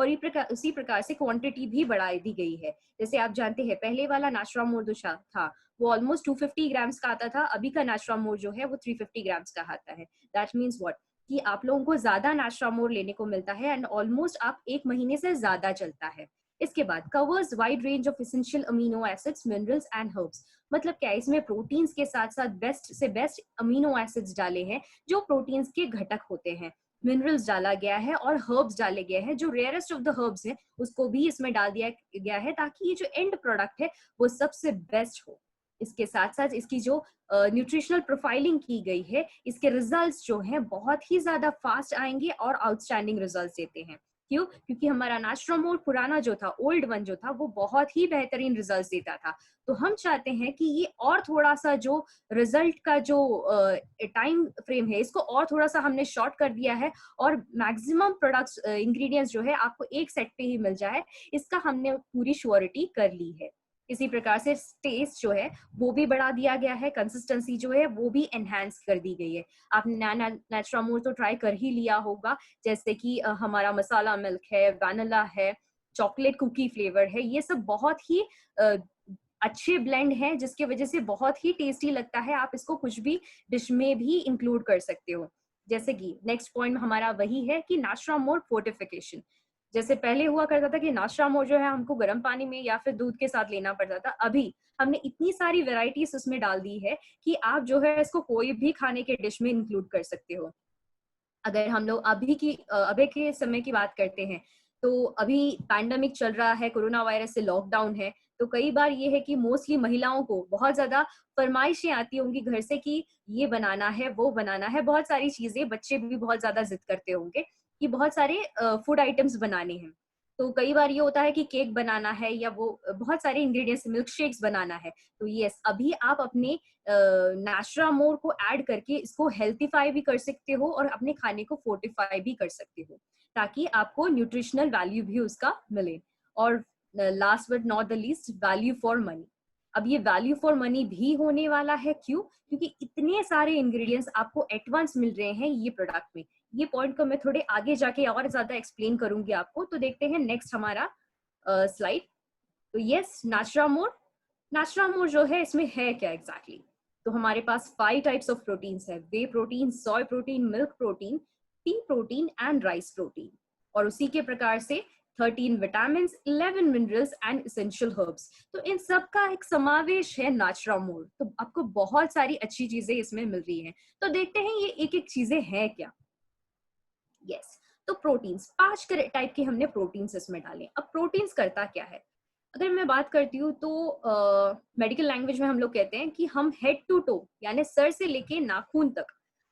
और उसी प्रकार से क्वांटिटी भी बढ़ा दी गई है। जैसे आप जानते हैं पहले वाला नाट्रामोर जो था वो ऑलमोस्ट 250 ग्राम्स का आता था, अभी का नाट्रामोर जो है वो 350 ग्राम्स का आता है। दैट मीन्स व्हाट, कि आप लोगों को ज्यादा नाट्रामोर लेने को मिलता है एंड ऑलमोस्ट आप 1 महीने से ज्यादा चलता है। इसके बाद covers wide range of essential amino acids, minerals and herbs. मतलब क्या, इसमें प्रोटीन्स के साथ साथ बेस्ट से बेस्ट अमीनो एसिड्स डाले हैं जो प्रोटीन्स के घटक होते हैं, मिनरल्स डाला गया है और हर्ब्स डाले गए हैं, जो रेयरेस्ट ऑफ द हर्ब्स है उसको भी इसमें डाल दिया गया है ताकि ये जो एंड प्रोडक्ट है वो सबसे बेस्ट हो। इसके साथ साथ इसकी जो न्यूट्रिशनल प्रोफाइलिंग की गई है, इसके रिजल्ट्स जो हैं बहुत ही ज्यादा फास्ट आएंगे और आउटस्टैंडिंग रिजल्ट्स देते हैं। क्यों? क्योंकि हमारा नास्ट्रोमोर पुराना जो था, ओल्ड वन जो था, वो बहुत ही बेहतरीन रिजल्ट्स देता था। तो हम चाहते हैं कि ये और थोड़ा सा जो रिजल्ट का जो टाइम फ्रेम है इसको और थोड़ा सा हमने शॉर्ट कर दिया है और मैक्सिमम प्रोडक्ट्स इंग्रेडिएंट्स जो है आपको एक सेट पे ही मिल जाए, इसका हमने पूरी श्योरिटी कर ली है। इसी प्रकार से टेस्ट जो है वो भी बढ़ा दिया गया है, कंसिस्टेंसी जो है वो भी एनहांस कर दी गई है। आपने नाट्रामोर तो ट्राई कर ही लिया होगा, जैसे कि हमारा मसाला मिल्क है, वैनिला है, चॉकलेट कुकी फ्लेवर है, ये सब बहुत ही अच्छे ब्लेंड हैं जिसकी वजह से बहुत ही टेस्टी लगता है। आप इसको कुछ भी डिश में भी इंक्लूड कर सकते हो। जैसे कि नेक्स्ट पॉइंट हमारा वही है कि नाट्रामोर फोर्टिफिकेशन। जैसे पहले हुआ करता था कि नाट्रामोर जो है हमको गर्म पानी में या फिर दूध के साथ लेना पड़ता था, अभी हमने इतनी सारी वेराइटीज उसमें डाल दी है कि आप जो है इसको कोई भी खाने के डिश में इंक्लूड कर सकते हो। अगर हम लोग अभी के समय की बात करते हैं तो अभी पैंडेमिक चल रहा है, कोरोना वायरस से लॉकडाउन है, तो कई बार ये है कि मोस्टली महिलाओं को बहुत ज्यादा फरमाइशें आती होंगी घर से कि ये बनाना है, वो बनाना है, बहुत सारी चीजें, बच्चे भी बहुत ज्यादा जिद करते होंगे कि बहुत सारे फूड आइटम्स बनाने हैं। तो कई बार ये होता है कि केक बनाना है या वो बहुत सारे इंग्रेडिएंट्स, मिल्क शेक्स बनाना है। तो यस, अभी आप अपने नाट्रामोर को ऐड करके इसको हेल्थीफाई भी कर सकते हो और अपने खाने को फोर्टिफाई भी कर सकते हो ताकि आपको न्यूट्रिशनल वैल्यू भी उसका मिले। और last but not the least, value for money. अब ये वैल्यू फॉर मनी भी होने वाला है। क्यों? क्योंकि इतने सारे इंग्रेडिएंट्स आपको एडवांस मिल रहे हैं ये प्रोडक्ट में। ये पॉइंट को मैं थोड़े आगे जाके और ज्यादा एक्सप्लेन करूंगी आपको। तो देखते हैं नेक्स्ट हमारा स्लाइड। तो यस, नाट्रामोर जो है इसमें है क्या एग्जैक्टली? तो हमारे पास 5 टाइप्स ऑफ प्रोटीन्स है: whey protein, soy protein, milk protein, pea protein and rice protein. और उसी के प्रकार से 13 vitamin, 11 minerals and essential herbs. तो इन सब का एक समावेश है नाट्रामोर। तो आपको बहुत सारी अच्छी चीजें इसमें मिल रही हैं। तो देखते हैं ये एक एक चीजें हैं क्या। यस, तो प्रोटीन्स, 5 टाइप के हमने प्रोटीन्स इसमें डाले। अब प्रोटीन्स करता क्या है? अगर मैं बात करती हूँ तो मेडिकल लैंग्वेज में हम लोग कहते हैं कि हम हेड टू टो यानी सर से लेके नाखून तक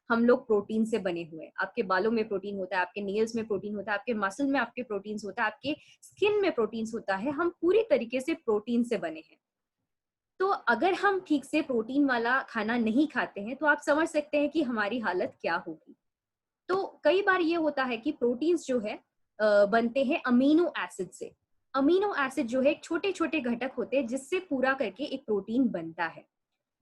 हम लोग प्रोटीन से बने हुए हैं। आपके बालों में प्रोटीन होता है, आपके नेल्स में प्रोटीन होता है, आपके मसल में आपके प्रोटीन्स होता है, आपके स्किन में प्रोटीन्स होता है। हम पूरी तरीके से प्रोटीन से बने हैं। तो अगर हम ठीक से प्रोटीन वाला खाना नहीं खाते हैं तो आप समझ सकते हैं कि हमारी हालत क्या होगी। तो कई बार ये होता है कि प्रोटीन्स जो है बनते हैं अमीनो एसिड से। अमीनो एसिड जो है एक छोटे छोटे घटक होते हैं जिससे पूरा करके एक प्रोटीन बनता है।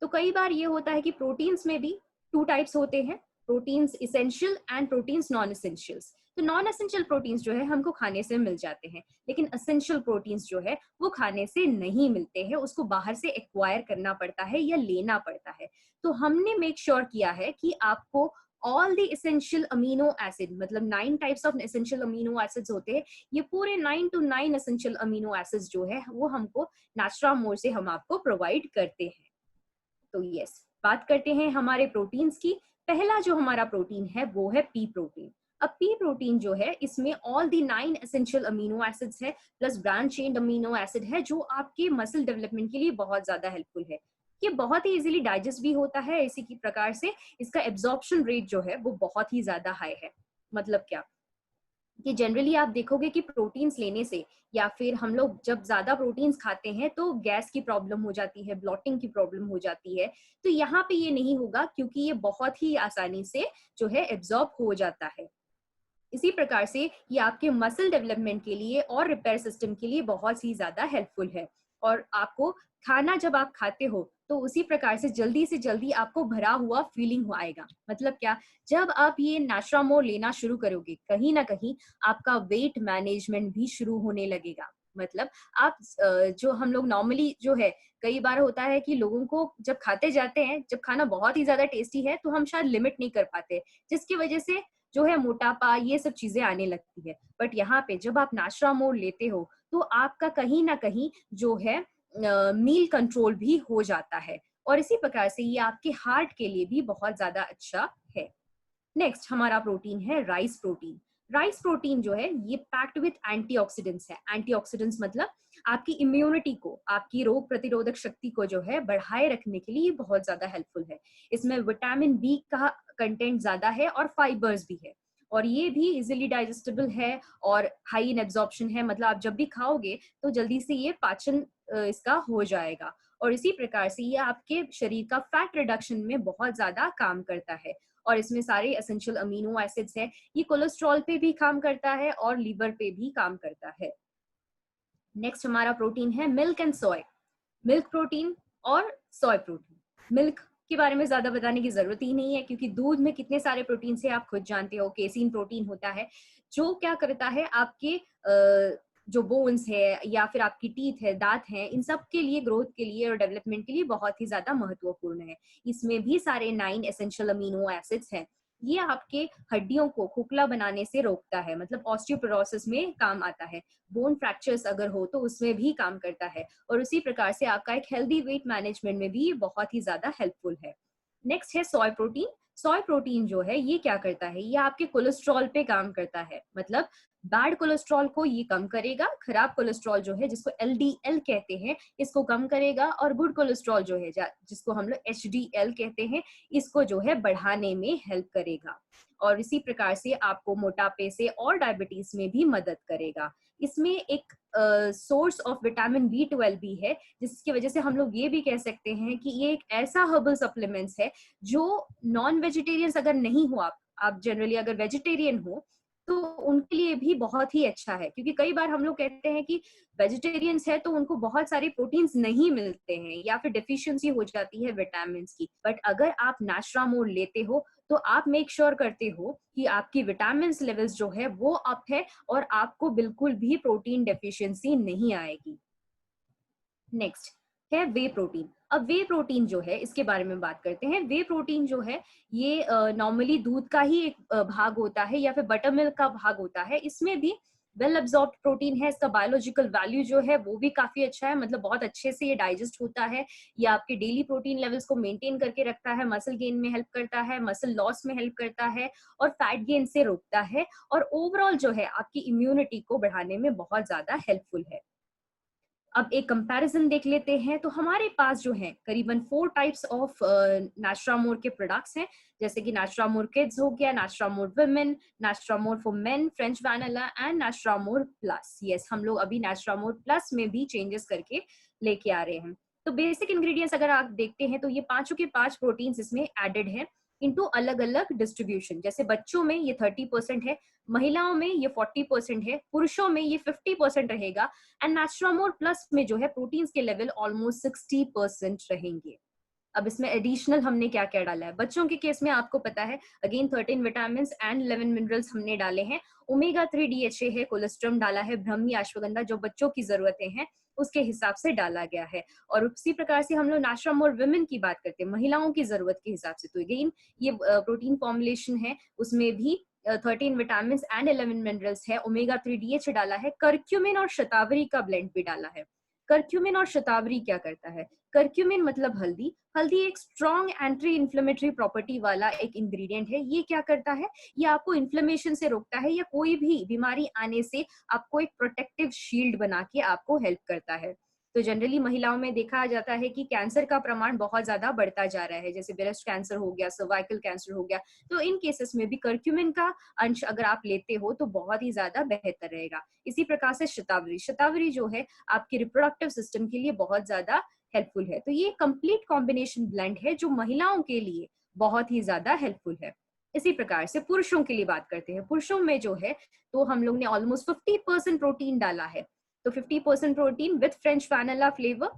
तो कई बार ये होता है कि प्रोटीन्स में भी 2 टाइप्स होते हैं: proteins essential and proteins non essentials. तो नॉन एसेंशियल प्रोटीन्स जो है हमको खाने से मिल जाते हैं, लेकिन एसेंशियल प्रोटीन्स जो है वो खाने से नहीं मिलते हैं, उसको बाहर से एक्वायर करना पड़ता है या लेना पड़ता है। तो हमने मेक श्योर किया है कि आपको all the essential amino acid, मतलब 9 types of essential amino acids होते हैं, ये पूरे 9 to 9 एसेंशियल अमीनो एसिड्स जो है वो हमको नाट्रामोर से हम आपको प्रोवाइड करते हैं। तो यस, बात करते हैं हमारे प्रोटीन्स की। पहला जो हमारा प्रोटीन है वो है पी प्रोटीन। अब पी प्रोटीन जो है इसमें all the 9 essential amino acids है plus branch chain amino acid है जो आपके मसल डेवलपमेंट के लिए बहुत ज्यादा हेल्पफुल है। ये बहुत ही इजीली डाइजेस्ट भी होता है, इसी की प्रकार से इसका एब्जॉर्प्शन रेट जो है वो बहुत ही ज्यादा हाई है। मतलब क्या कि जनरली आप देखोगे कि प्रोटीन्स लेने से या फिर हम लोग जब ज्यादा प्रोटीन्स खाते हैं तो गैस की प्रॉब्लम हो जाती है, ब्लॉटिंग की प्रॉब्लम हो जाती है। तो यहाँ पे ये नहीं होगा क्योंकि ये बहुत ही आसानी से जो है एब्जॉर्ब हो जाता है। इसी प्रकार से ये आपके मसल डेवलपमेंट के लिए और रिपेयर सिस्टम के लिए बहुत ही ज्यादा हेल्पफुल है। और आपको खाना जब आप खाते हो तो उसी प्रकार से जल्दी आपको भरा हुआ फीलिंग आएगा। मतलब क्या, जब आप ये नाश्रामोर लेना शुरू करोगे, कहीं ना कहीं आपका वेट मैनेजमेंट भी शुरू होने लगेगा। मतलब आप जो हम लोग नॉर्मली जो है, कई बार होता है कि लोगों को जब खाते जाते हैं, जब खाना बहुत ही ज्यादा टेस्टी है तो हम शायद लिमिट नहीं कर पाते, जिसकी वजह से जो है मोटापा ये सब चीजें आने लगती है। बट यहाँ पे जब आप नाश्रामोर लेते हो तो आपका कहीं ना कहीं जो है मील कंट्रोल भी हो जाता है, और इसी प्रकार से ये आपके हार्ट के लिए भी बहुत ज्यादा अच्छा है। नेक्स्ट हमारा प्रोटीन है राइस प्रोटीन। राइस प्रोटीन जो है ये पैक्ड विथ एंटीऑक्सीडेंट्स है। एंटीऑक्सीडेंट्स मतलब आपकी इम्यूनिटी को, आपकी रोग प्रतिरोधक शक्ति को जो है बढ़ाए रखने के लिए बहुत ज्यादा हेल्पफुल है। इसमें विटामिन बी का कंटेंट ज्यादा है और फाइबर्स भी है, और ये भी इजिली डाइजेस्टेबल है और हाई इन एब्जॉर्प्शन है। मतलब आप जब भी खाओगे तो जल्दी से ये पाचन इसका हो जाएगा, और इसी प्रकार से ये आपके शरीर का फैट रिडक्शन में बहुत ज्यादा काम करता है। और इसमें सारे एसेंशियल अमीनो एसिड्स है। ये कोलेस्ट्रॉल पे भी काम करता है और लीवर पे भी काम करता है। नेक्स्ट हमारा प्रोटीन है milk and soy. Milk protein और सोय प्रोटीन। मिल्क के बारे में ज्यादा बताने की जरूरत ही नहीं है, क्योंकि दूध में कितने सारे प्रोटीन से आप खुद जानते हो। केसीन प्रोटीन होता है जो क्या करता है, आपके जो बोन्स है या फिर आपकी टीथ है, दांत हैं, इन सब के लिए, ग्रोथ के लिए और डेवलपमेंट के लिए बहुत ही ज्यादा महत्वपूर्ण है। इसमें भी सारे 9 एसेंशियल अमीनो एसिड्स हैं। ये आपके हड्डियों को खोखला बनाने से रोकता है, मतलब ऑस्टियोपोरोसिस में काम आता है। बोन फ्रैक्चर्स अगर हो तो उसमें भी काम करता है, और उसी प्रकार से आपका एक हेल्दी वेट मैनेजमेंट में भी बहुत ही ज्यादा हेल्पफुल है। नेक्स्ट है सोय प्रोटीन। सोय प्रोटीन जो है ये क्या करता है, ये आपके कोलेस्ट्रॉल पे काम करता है। मतलब बैड कोलेस्ट्रॉल को ये कम करेगा, खराब कोलेस्ट्रॉल जो है जिसको एलडीएल कहते हैं इसको कम करेगा, और गुड कोलेस्ट्रॉल जो है जिसको हम लोग एचडीएल कहते हैं इसको जो है बढ़ाने में हेल्प करेगा, और इसी प्रकार से आपको मोटापे से और डायबिटीज में भी मदद करेगा। इसमें एक सोर्स ऑफ विटामिन बी 12 भी है, जिसकी वजह से हम लोग ये भी कह सकते हैं कि ये एक ऐसा हर्बल सप्लीमेंट्स है जो नॉन वेजिटेरियंस अगर नहीं हो, आप जनरली अगर वेजिटेरियन हो तो उनके लिए भी बहुत ही अच्छा है। क्योंकि कई बार हम लोग कहते हैं कि वेजिटेरियंस है तो उनको बहुत सारे प्रोटीन्स नहीं मिलते हैं या फिर डिफिशियंसी हो जाती है विटामिन की। बट अगर आप नाश्रामोर लेते हो तो आप मेक श्योर करते हो कि आपकी विटामिन लेवल्स जो है वो अप है, और आपको बिल्कुल भी प्रोटीन डेफिशिएंसी नहीं आएगी। नेक्स्ट है वे प्रोटीन। अब वे प्रोटीन जो है इसके बारे में बात करते हैं। वे प्रोटीन जो है ये नॉर्मली दूध का ही एक भाग होता है या फिर बटर मिल्क का भाग होता है। इसमें भी वेल एब्जॉर्ब्ड प्रोटीन है। इसका बायोलॉजिकल वैल्यू जो है वो भी काफी अच्छा है, मतलब बहुत अच्छे से ये डाइजेस्ट होता है। ये आपके डेली प्रोटीन लेवल्स को मेंटेन करके रखता है, मसल गेन में हेल्प करता है, मसल लॉस में हेल्प करता है, और फैट गेन से रोकता है, और ओवरऑल जो है आपकी इम्यूनिटी को बढ़ाने में बहुत ज्यादा हेल्पफुल है। अब एक कंपैरिजन देख लेते हैं। तो हमारे पास जो है करीबन 4 टाइप्स ऑफ नाश्रामोर के प्रोडक्ट्स हैं, जैसे कि नाश्रामोर किड्स हो गया, Nastramor women, Nastramor for men, French vanilla and Nastramor plus. Yes, हम लोग अभी नाश्रामोर प्लस में भी चेंजेस करके लेके आ रहे हैं। तो बेसिक इंग्रेडिएंट्स अगर आप देखते हैं तो ये पांचों के पांच प्रोटीन्स इसमें एडेड है इनटू अलग अलग डिस्ट्रीब्यूशन। जैसे बच्चों में ये 30% है, महिलाओं में ये 40% है, पुरुषों में ये 50% रहेगा, एंड नाश्रामोर प्लस में जो है प्रोटीन्स के लेवल ऑलमोस्ट 60% रहेंगे। अब इसमें एडिशनल हमने क्या क्या डाला है। बच्चों के केस में आपको पता है अगेन 13 विटामिन एंड 11 मिनरल्स हमने डाले हैं। ओमेगा 3 DHA है, कोलेस्ट्रम डाला है, ब्रह्मी, अश्वगंधा जो बच्चों की जरूरतें हैं उसके हिसाब से डाला गया है। और उसी प्रकार से हम लोग नाश्रामोर विमेन की बात करते हैं, महिलाओं की जरूरत के हिसाब से, तो अगेन ये प्रोटीन फॉर्मुलेशन है, उसमें भी 13 विटामिन एंड 11 मिनरल्स है, ओमेगा 3 DHA डाला है, करक्यूमिन और शतावरी का ब्लेंड भी डाला है। करक्यूमिन और शतावरी क्या करता है, करक्यूमिन मतलब हल्दी। हल्दी एक स्ट्रॉन्ग एंटी इन्फ्लेमेटरी प्रॉपर्टी वाला एक इंग्रेडिएंट है। ये क्या करता है, ये आपको इन्फ्लेमेशन से रोकता है या कोई भी बीमारी आने से आपको एक प्रोटेक्टिव शील्ड बना के आपको हेल्प करता है। तो जनरली महिलाओं में देखा जाता है कि कैंसर का प्रमाण बहुत ज्यादा बढ़ता जा रहा है, जैसे ब्रेस्ट कैंसर हो गया, सर्वाइकल कैंसर हो गया, तो इन केसेस में भी करक्यूमिन का अंश अगर आप लेते हो तो बहुत ही ज्यादा बेहतर रहेगा। इसी प्रकार से शतावरी, शतावरी जो है आपके रिप्रोडक्टिव सिस्टम के लिए बहुत ज्यादा हेल्पफुल है। तो ये कंप्लीट कॉम्बिनेशन ब्लेंड है जो महिलाओं के लिए बहुत ही ज्यादा हेल्पफुल है। इसी प्रकार से पुरुषों के लिए बात करते हैं। पुरुषों में जो है तो हम लोग ने ऑलमोस्ट 50% प्रोटीन डाला है। तो 50% protein with French vanilla flavour,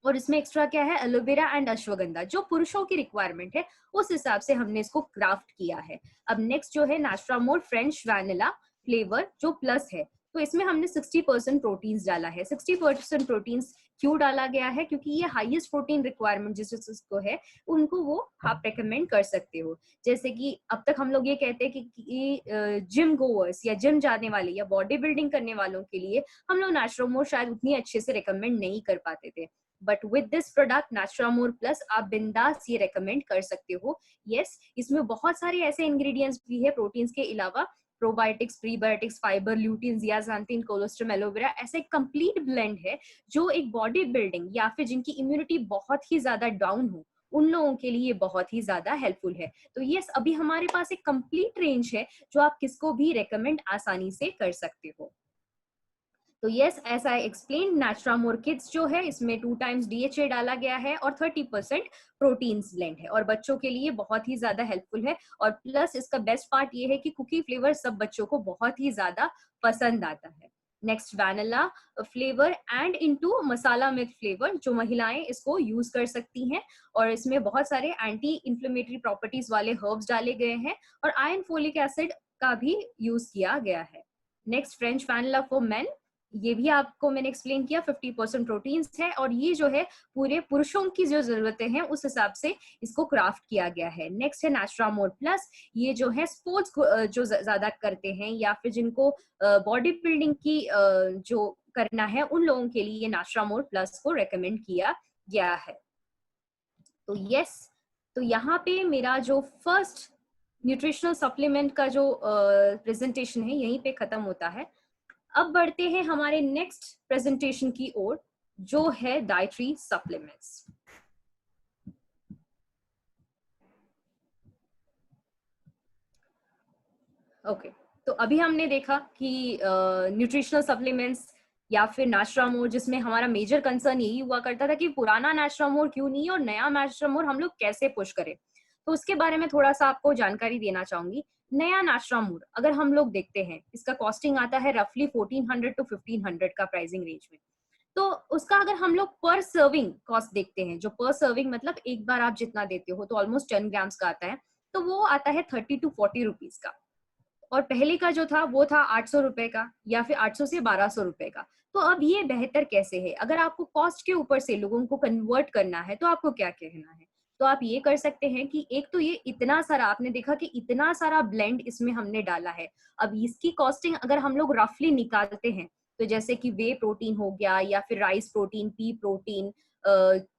और इसमें एक्स्ट्रा क्या है, एलोवेरा एंड अश्वगंधा, जो पुरुषों की रिक्वायरमेंट है उस हिसाब से हमने इसको क्राफ्ट किया है। अब नेक्स्ट जो है नास्ट्रामोर फ्रेंच वैनिला फ्लेवर जो प्लस है, तो इसमें हमने 60% प्रोटीन्स डाला है। 60% प्रोटीन्स क्यों डाला गया है, क्योंकि ये हाईएस्ट प्रोटीन रिक्वायरमेंट जिसको है उनको वो आप रेकमेंड कर सकते हो। जैसे कि अब तक हम लोग ये कहते हैं कि जिम गोवर्स या जिम जाने वाले या बॉडी बिल्डिंग करने वालों के लिए हम लोग नास्ट्रामोर शायद उतनी अच्छे से रिकमेंड नहीं कर पाते थे, but with this product Nastramor plus आप बिंदास ये रेकमेंड कर सकते हो। यस, इसमें बहुत सारे ऐसे इंग्रेडिएंट्स भी है प्रोटीन्स के अलावा, probiotics, prebiotics, fibre, lutein, zeaxanthin, colostrum, aloe vera, ऐसे एक कंप्लीट ब्लेंड है जो एक बॉडी बिल्डिंग या फिर जिनकी इम्यूनिटी बहुत ही ज्यादा डाउन हो उन लोगों के लिए बहुत ही ज्यादा हेल्पफुल है। तो यस, अभी हमारे पास एक कंप्लीट रेंज है जो आप किसको भी रेकमेंड आसानी से कर सकते हो। तो yes, as I explain, Nastramor kids जो है इसमें 2 टाइम्स DHA डाला गया है और 30% प्रोटीन्स ब्लेंड है और बच्चों के लिए बहुत ही ज्यादा हेल्पफुल है। और प्लस इसका बेस्ट पार्ट ये है कि कुकी फ्लेवर सब बच्चों को बहुत ही ज्यादा पसंद आता है। Next vanilla flavour and into masala milk flavour, जो महिलाएं इसको यूज कर सकती हैं, और इसमें बहुत सारे एंटी इंफ्लेमेटरी प्रॉपर्टीज वाले हर्ब्स डाले गए हैं और आयरन फोलिक एसिड का भी यूज किया गया है। Next French vanilla for main, ये भी आपको मैंने एक्सप्लेन किया, 50% प्रोटीन्स है और ये जो है पूरे पुरुषों की जो जरूरतें हैं उस हिसाब से इसको क्राफ्ट किया गया है। नेक्स्ट है नास्ट्रामोर प्लस, ये जो है स्पोर्ट्स जो ज्यादा करते हैं या फिर जिनको बॉडी बिल्डिंग की जो करना है उन लोगों के लिए ये नास्ट्रामोर प्लस को रेकमेंड किया गया है। तो यस, तो यहाँ पे मेरा जो फर्स्ट न्यूट्रिशनल सप्लीमेंट का जो प्रेजेंटेशन है यहीं पे खत्म होता है। अब बढ़ते हैं हमारे नेक्स्ट प्रेजेंटेशन की ओर जो है डाइटरी सप्लीमेंट्स। ओके, तो अभी हमने देखा कि न्यूट्रिशनल सप्लीमेंट्स या फिर नास्ट्रामोर, जिसमें हमारा मेजर कंसर्न यही हुआ करता था कि पुराना नास्ट्रामोर क्यों नहीं और नया नास्ट्रामोर हम लोग कैसे पुश करें। तो उसके बारे में थोड़ा सा आपको जानकारी देना चाहूंगी। नया नास्ट्रामोर अगर हम लोग देखते हैं, इसका कॉस्टिंग आता है रफली 1400 to 1500 का प्राइसिंग रेंज में। तो उसका अगर हम लोग पर सर्विंग कॉस्ट देखते हैं, जो पर सर्विंग मतलब एक बार आप जितना देते हो तो ऑलमोस्ट 10 ग्राम्स का आता है, तो वो आता है 30 to 40 रुपीज का। और पहले का जो था वो था 800 रुपए का या फिर 800 से 1200 रुपए का। तो अब ये बेहतर कैसे है, अगर आपको कॉस्ट के ऊपर से लोगों को कन्वर्ट करना है तो आपको क्या कहना है। तो आप ये कर सकते हैं कि एक तो ये इतना सारा, आपने देखा कि इतना सारा ब्लेंड इसमें हमने डाला है। अब इसकी कॉस्टिंग अगर हम लोग रफली निकालते हैं, तो जैसे कि वे प्रोटीन हो गया या फिर राइस प्रोटीन, पी प्रोटीन,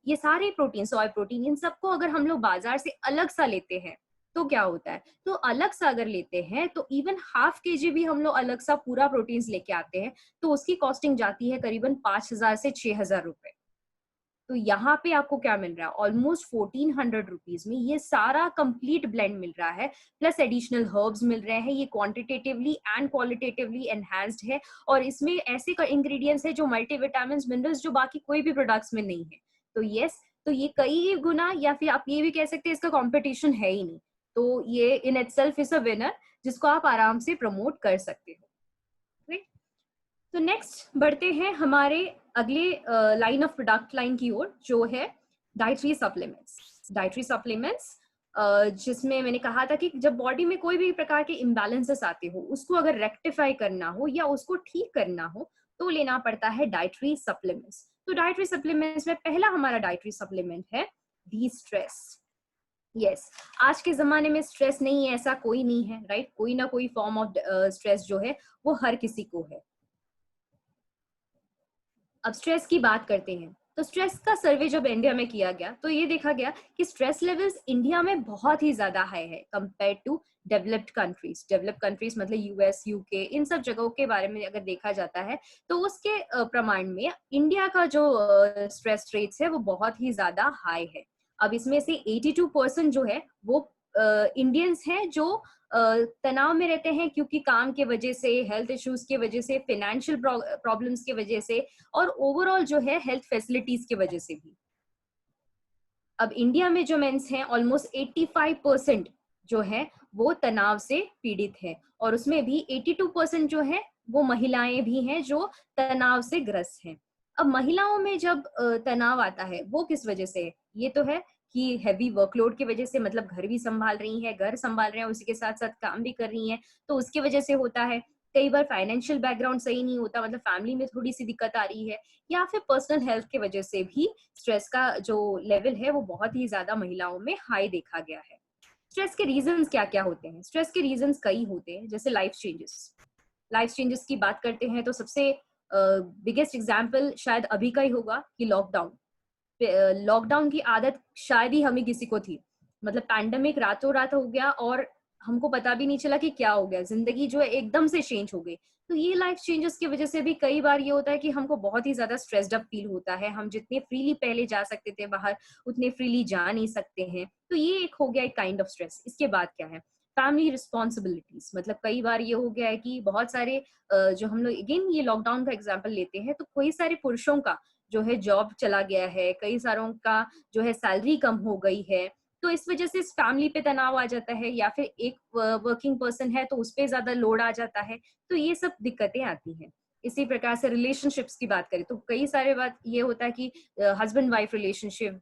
ये सारे प्रोटीन, सोया प्रोटीन, इन सबको अगर हम लोग बाजार से अलग सा लेते हैं तो क्या होता है, तो अलग सा अगर लेते हैं तो इवन ½ kg भी हम लोग अलग सा पूरा प्रोटीन्स लेके आते हैं तो उसकी कॉस्टिंग जाती है करीबन 5000 से 6000 रुपए। तो यहाँ पे आपको क्या मिल रहा है, ऑलमोस्ट 1400 रुपीज में ये सारा कंप्लीट ब्लेंड मिल रहा है, प्लस एडिशनल हर्ब्स मिल रहे हैं। ये क्वांटिटेटिवली एंड क्वालिटेटिवली एनहांस्ड है और इसमें ऐसे इंग्रेडिएंट्स है जो मल्टीविटामिन, मिनरल्स जो बाकी कोई भी प्रोडक्ट्स में नहीं है। तो यस, तो ये कई गुना या फिर आप ये भी कह सकते हैं इसका कॉम्पिटिशन है ही नहीं। तो ये in itself is a winner जिसको आप आराम से प्रमोट कर सकते हो। तो नेक्स्ट बढ़ते हैं हमारे अगले लाइन ऑफ प्रोडक्ट लाइन की ओर जो है डाइटरी सप्लीमेंट्स। डाइटरी सप्लीमेंट्स जिसमें मैंने कहा था कि जब बॉडी में कोई भी प्रकार के इम्बैलेंसेस आते हो उसको अगर रेक्टिफाई करना हो या उसको ठीक करना हो तो लेना पड़ता है डाइटरी सप्लीमेंट्स। तो डाइटरी सप्लीमेंट्स में पहला हमारा डाइटरी सप्लीमेंट है डी स्ट्रेस। यस, आज के जमाने में स्ट्रेस नहीं है ऐसा कोई नहीं है, राइट? कोई ना कोई फॉर्म ऑफ स्ट्रेस जो है वो हर किसी को है। अब स्ट्रेस की बात करते हैं, तो स्ट्रेस का सर्वे जब इंडिया में किया गया तो ये देखा गया कि स्ट्रेस लेवल्स इंडिया में बहुत ही ज्यादा हाई है compare to developed countries. Developed countries मतलब यूएस, यूके, इन सब जगहों के बारे में अगर देखा जाता है तो उसके प्रमाण में इंडिया का जो स्ट्रेस रेट्स है वो बहुत ही ज्यादा हाई है। अब इसमें से 82% जो है वो इंडियंस हैं जो तनाव में रहते हैं, क्योंकि काम के वजह से, हेल्थ इश्यूज के वजह से, फाइनेंशियल प्रॉब्लम्स के वजह से और ओवरऑल जो है हेल्थ फैसिलिटीज की वजह से भी। अब इंडिया में जो मेंस हैं ऑलमोस्ट 85% जो है वो तनाव से पीड़ित है और उसमें भी 82% जो है वो महिलाएं भी हैं जो तनाव से ग्रस्त हैं। अब महिलाओं में जब तनाव आता है वो किस वजह से है? ये तो है कि हैवी वर्कलोड की वजह से, मतलब घर भी संभाल रही हैं, घर संभाल रहे हैं, उसी के साथ साथ काम भी कर रही हैं, तो उसकी वजह से होता है। कई बार फाइनेंशियल बैकग्राउंड सही नहीं होता, मतलब फैमिली में थोड़ी सी दिक्कत आ रही है, या फिर पर्सनल हेल्थ की वजह से भी स्ट्रेस का जो लेवल है वो बहुत ही ज्यादा महिलाओं में हाई देखा गया है। स्ट्रेस के रीजंस क्या क्या होते हैं? स्ट्रेस के रीजंस कई होते हैं, जैसे लाइफ चेंजेस की बात करते हैं तो सबसे बिगेस्ट एग्जाम्पल शायद अभी का ही होगा कि लॉकडाउन की आदत शायद ही हमें किसी को थी। मतलब पैंडेमिक रातों रात हो गया और हमको पता भी नहीं चला कि क्या हो गया, जिंदगी जो है एकदम से चेंज हो गई। तो ये लाइफ चेंजेस की वजह से भी कई बार ये होता है कि हमको बहुत ही ज्यादा स्ट्रेस्ड अप फील होता है। हम जितने फ्रीली पहले जा सकते थे बाहर, उतने फ्रीली जा नहीं सकते हैं। तो ये एक हो गया एक काइंड ऑफ स्ट्रेस। इसके बाद क्या है? Family responsibilities. मतलब कई बार ये हो गया है कि बहुत सारे जो हम लोग अगेन ये लॉकडाउन का एग्जाम्पल लेते हैं, तो कई सारे पुरुषों का जो है जॉब चला गया है, कई सारों का जो है सैलरी कम हो गई है। तो इस वजह से इस फैमिली पे तनाव आ जाता है, या फिर एक वर्किंग पर्सन है तो उस पे ज्यादा लोड आ जाता है। तो ये सब दिक्कतें आती हैं। इसी प्रकार से रिलेशनशिप्स की बात करें तो कई सारे बात ये होता है कि husband wife relationship,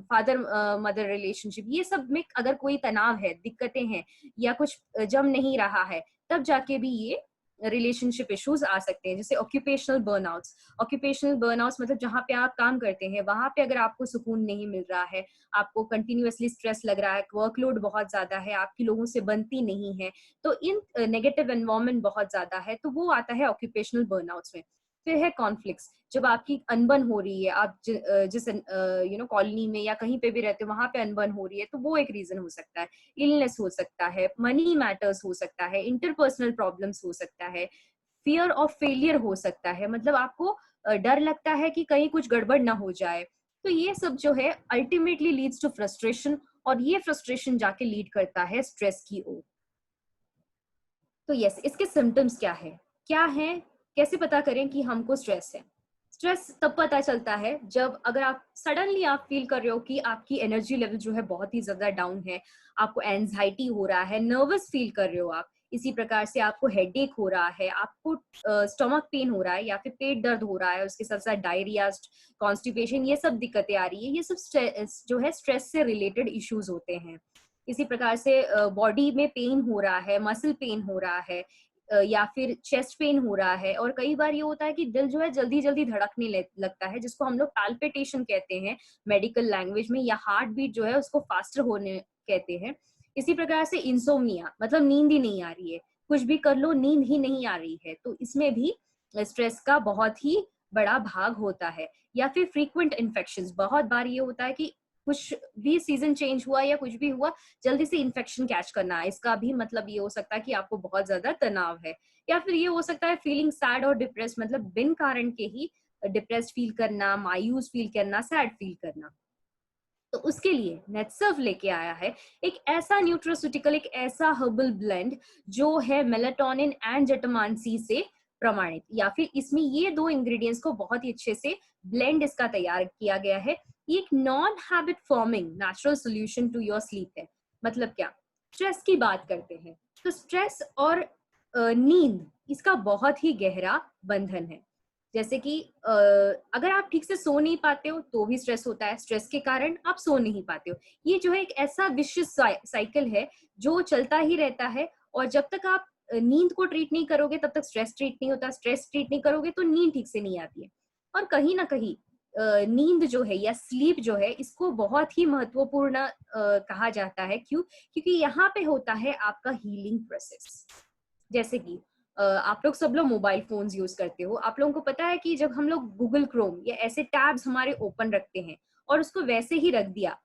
father mother relationship, ये सब में अगर कोई तनाव है, दिक्कतें हैं, या कुछ जम नहीं रहा है, तब जाके भी ये रिलेशनशिप इश्यूज आ सकते हैं। जैसे ऑक्यूपेशनल बर्नआउट्स मतलब जहाँ पे आप काम करते हैं वहां पे अगर आपको सुकून नहीं मिल रहा है, आपको कंटिन्यूअसली स्ट्रेस लग रहा है, वर्कलोड बहुत ज्यादा है, आपकी लोगों से बनती नहीं है, तो इन नेगेटिव एनवायरमेंट बहुत ज्यादा है, तो वो आता है ऑक्यूपेशनल बर्नआउट्स में। फिर है कॉन्फ्लिक्ट्स। जब आपकी अनबन हो रही है, आप जिस कॉलोनी में या कहीं पे भी रहते हो वहां पे अनबन हो रही है, तो वो एक रीजन हो सकता है। इलनेस हो सकता है, मनी मैटर्स हो सकता है, इंटरपर्सनल प्रॉब्लम्स हो सकता है, फियर ऑफ फेलियर हो सकता है, मतलब आपको डर लगता है कि कहीं कुछ गड़बड़ ना हो जाए। तो ये सब जो है अल्टीमेटली लीड्स टू फ्रस्ट्रेशन, और ये फ्रस्ट्रेशन जाके लीड करता है स्ट्रेस की ओर। तो यस, इसके सिम्टम्स क्या है, कैसे पता करें कि हमको स्ट्रेस है? स्ट्रेस तब पता चलता है जब अगर आप सडनली आप फील कर रहे हो कि आपकी एनर्जी लेवल जो है बहुत ही ज्यादा डाउन है, आपको एंजाइटी हो रहा है, नर्वस फील कर रहे हो आप, इसी प्रकार से आपको हेडेक हो रहा है, आपको स्टमक पेन हो रहा है, या फिर पेट दर्द हो रहा है, उसके साथ साथ डायरिया, कॉन्स्टिपेशन, ये सब दिक्कतें आ रही है, ये सब स्ट्रेस जो है स्ट्रेस से रिलेटेड इश्यूज होते हैं। इसी प्रकार से बॉडी में पेन हो रहा है, मसल पेन हो रहा है, या फिर चेस्ट पेन हो रहा है, और कई बार ये होता है कि दिल जो है जल्दी जल्दी धड़कने लगता है, जिसको हम लोग पैल्पिटेशन कहते हैं मेडिकल लैंग्वेज में, या हार्ट बीट जो है उसको फास्टर होने कहते हैं। इसी प्रकार से इंसोम्निया, मतलब नींद ही नहीं आ रही है, कुछ भी कर लो नींद ही नहीं आ रही है, तो इसमें भी स्ट्रेस का बहुत ही बड़ा भाग होता है। या फिर फ्रीक्वेंट इन्फेक्शंस, बहुत बार ये होता है कि कुछ भी सीजन चेंज हुआ या कुछ भी हुआ, जल्दी से इन्फेक्शन कैच करना है, इसका भी मतलब ये हो सकता है कि आपको बहुत ज्यादा तनाव है। या फिर ये हो सकता है फीलिंग सैड और डिप्रेस, मतलब बिन कारण के ही डिप्रेस्ड फील करना, मायूस फील करना, सैड फील करना। तो उसके लिए नेटसर्व लेके आया है एक ऐसा न्यूट्रोस्यूटिकल, एक ऐसा हर्बल ब्लेंड जो है मेलाटोनिन एंड जटमांसी से प्रमाणित, या फिर इसमें ये दो इंग्रेडिएंट्स को बहुत ही अच्छे से ब्लेंड इसका तैयार किया गया है। ये एक non habit forming natural solution to your sleep है। मतलब क्या? स्ट्रेस की बात करते हैं तो स्ट्रेस और नींद, इसका बहुत ही गहरा बंधन है। जैसे कि अगर आप ठीक से सो नहीं पाते हो तो भी स्ट्रेस होता है, स्ट्रेस के कारण आप सो नहीं पाते हो। ये जो है एक ऐसा विशिष्ट साइकिल है जो चलता ही रहता है, और जब तक आप नींद को ट्रीट नहीं करोगे तब तक स्ट्रेस ट्रीट नहीं होता, स्ट्रेस ट्रीट नहीं करोगे तो नींद ठीक से नहीं आती है। और कहीं ना कहीं नींद जो है या स्लीप जो है, इसको बहुत ही महत्वपूर्ण कहा जाता है। क्यों? क्योंकि यहाँ पे होता है आपका हीलिंग प्रोसेस। जैसे कि आप लोग सब लोग मोबाइल फोन्स यूज करते हो, आप लोगों को पता है कि जब हम लोग गूगल क्रोम या ऐसे टैब्स हमारे ओपन रखते हैं और उसको वैसे ही रख दिया,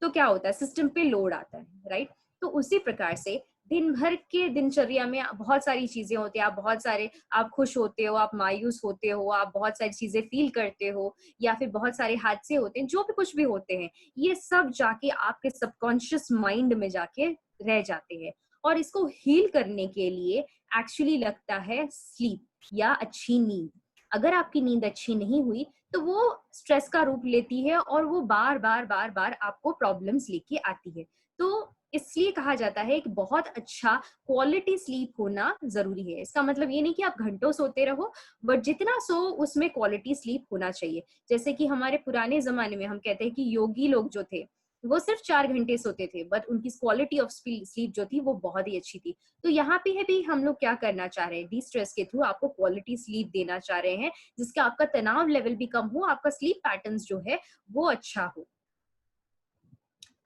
तो क्या होता है? सिस्टम पे लोड आता है, राइट? तो उसी प्रकार से दिन भर के दिनचर्या में बहुत सारी चीजें होती है, आप बहुत सारे, आप खुश होते हो, आप मायूस होते हो, आप बहुत सारी चीजें फील करते हो, या फिर बहुत सारे हादसे होते हैं, जो भी कुछ भी होते हैं, ये सब जाके आपके सबकॉन्शियस माइंड में जाके रह जाते हैं। और इसको हील करने के लिए एक्चुअली लगता है स्लीप या अच्छी नींद। अगर आपकी नींद अच्छी नहीं हुई तो वो स्ट्रेस का रूप लेती है, और वो बार बार बार बार आपको प्रॉब्लम्स लेके आती है। तो इसलिए कहा जाता है कि बहुत अच्छा क्वालिटी स्लीप होना जरूरी है। इसका मतलब ये नहीं कि आप घंटों सोते रहो, बट जितना सो उसमें क्वालिटी स्लीप होना चाहिए। जैसे कि हमारे पुराने जमाने में हम कहते हैं कि योगी लोग जो थे वो सिर्फ 4 घंटे सोते थे, बट उनकी क्वालिटी ऑफ स्लीप जो थी वो बहुत ही अच्छी थी। तो यहाँ पे है भी हम लोग क्या करना चाह रहे हैं, डी स्ट्रेस के थ्रू आपको क्वालिटी स्लीप देना चाह रहे हैं, जिसका आपका तनाव लेवल भी कम हो, आपका स्लीप पैटर्न्स जो है वो अच्छा हो।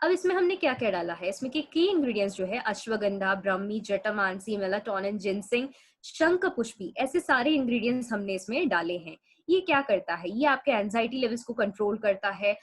अब इसमें हमने क्या-क्या डाला है, इसमें के की इंग्रेडिएंट्स जो है अश्वगंधा, ब्राह्मी, जटामांसी, मेलाटोनिन, जिनसिंग, शंखपुष्पी, ऐसे सारे इंग्रेडिएंट्स हमने इसमें डाले हैं। ये क्या करता है? ये आपके एंजाइटी लेवल्स को कंट्रोल करता है,